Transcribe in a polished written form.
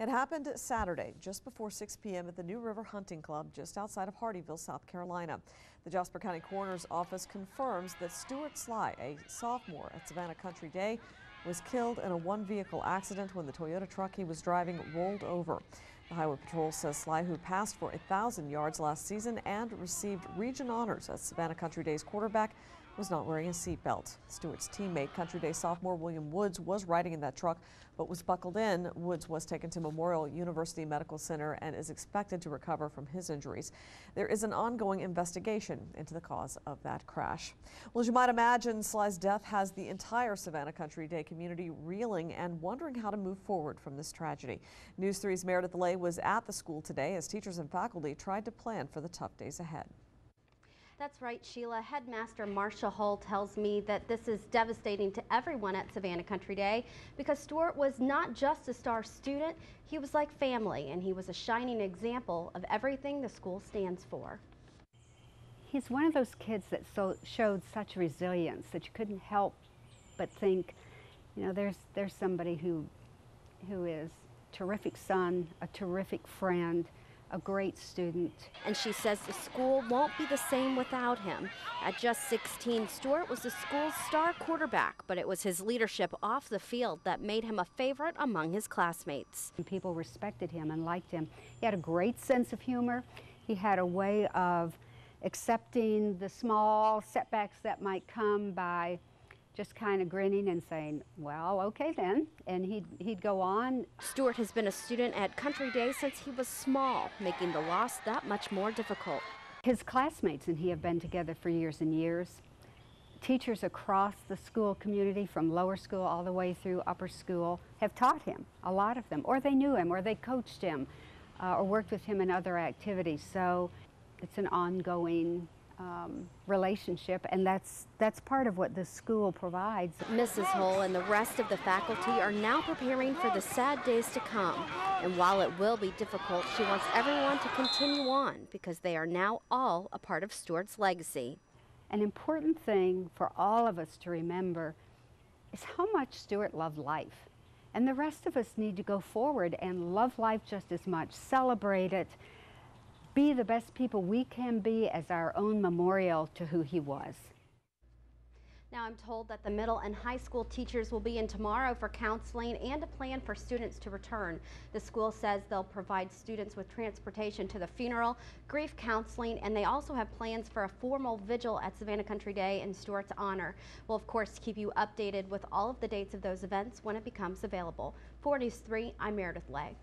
It happened Saturday, just before 6 p.m. at the New River Hunting Club, just outside of Hardeeville, South Carolina. The Jasper County Coroner's Office confirms that Stuart Sly, a sophomore at Savannah Country Day, was killed in a one-vehicle accident when the Toyota truck he was driving rolled over. The Highway Patrol says Sly, who passed for 1,000 yards last season and received region honors as Savannah Country Day's quarterback, was not wearing a seatbelt. Stewart's teammate, Country Day sophomore William Woods, was riding in that truck but was buckled in. Woods was taken to Memorial University Medical Center and is expected to recover from his injuries. There is an ongoing investigation into the cause of that crash. Well, as you might imagine, Sly's death has the entire Savannah Country Day community reeling and wondering how to move forward from this tragedy. News 3's Meredith Lay was at the school today as teachers and faculty tried to plan for the tough days ahead. That's right, Sheila. Headmaster Marcia Hull tells me that this is devastating to everyone at Savannah Country Day because Stuart was not just a star student, he was like family, and he was a shining example of everything the school stands for. He's one of those kids that showed such resilience that you couldn't help but think, you know, there's somebody who is a terrific son, a terrific friend, a great student. And she says the school won't be the same without him. At just 16, Stuart was the school's star quarterback, but it was his leadership off the field that made him a favorite among his classmates. And people respected him and liked him. He had a great sense of humor. He had a way of accepting the small setbacks that might come by just kind of grinning and saying, well, okay then, and he'd go on. Stuart has been a student at Country Day since he was small, making the loss that much more difficult. His classmates and he have been together for years and years. Teachers across the school community, from lower school all the way through upper school, have taught him, a lot of them, or they knew him, or they coached him, or worked with him in other activities. So it's an ongoing relationship, and that's part of what this school provides. Mrs. Hull and the rest of the faculty are now preparing for the sad days to come, and while it will be difficult, she wants everyone to continue on because they are now all a part of Stuart's legacy. An important thing for all of us to remember is how much Stuart loved life, and the rest of us need to go forward and love life just as much, celebrate it, be the best people we can be as our own memorial to who he was. Now I'm told that the middle and high school teachers will be in tomorrow for counseling and a plan for students to return. The school says they'll provide students with transportation to the funeral, grief counseling, and they also have plans for a formal vigil at Savannah Country Day in Stuart's honor. We'll of course keep you updated with all of the dates of those events when it becomes available. For News 3, I'm Meredith Lay.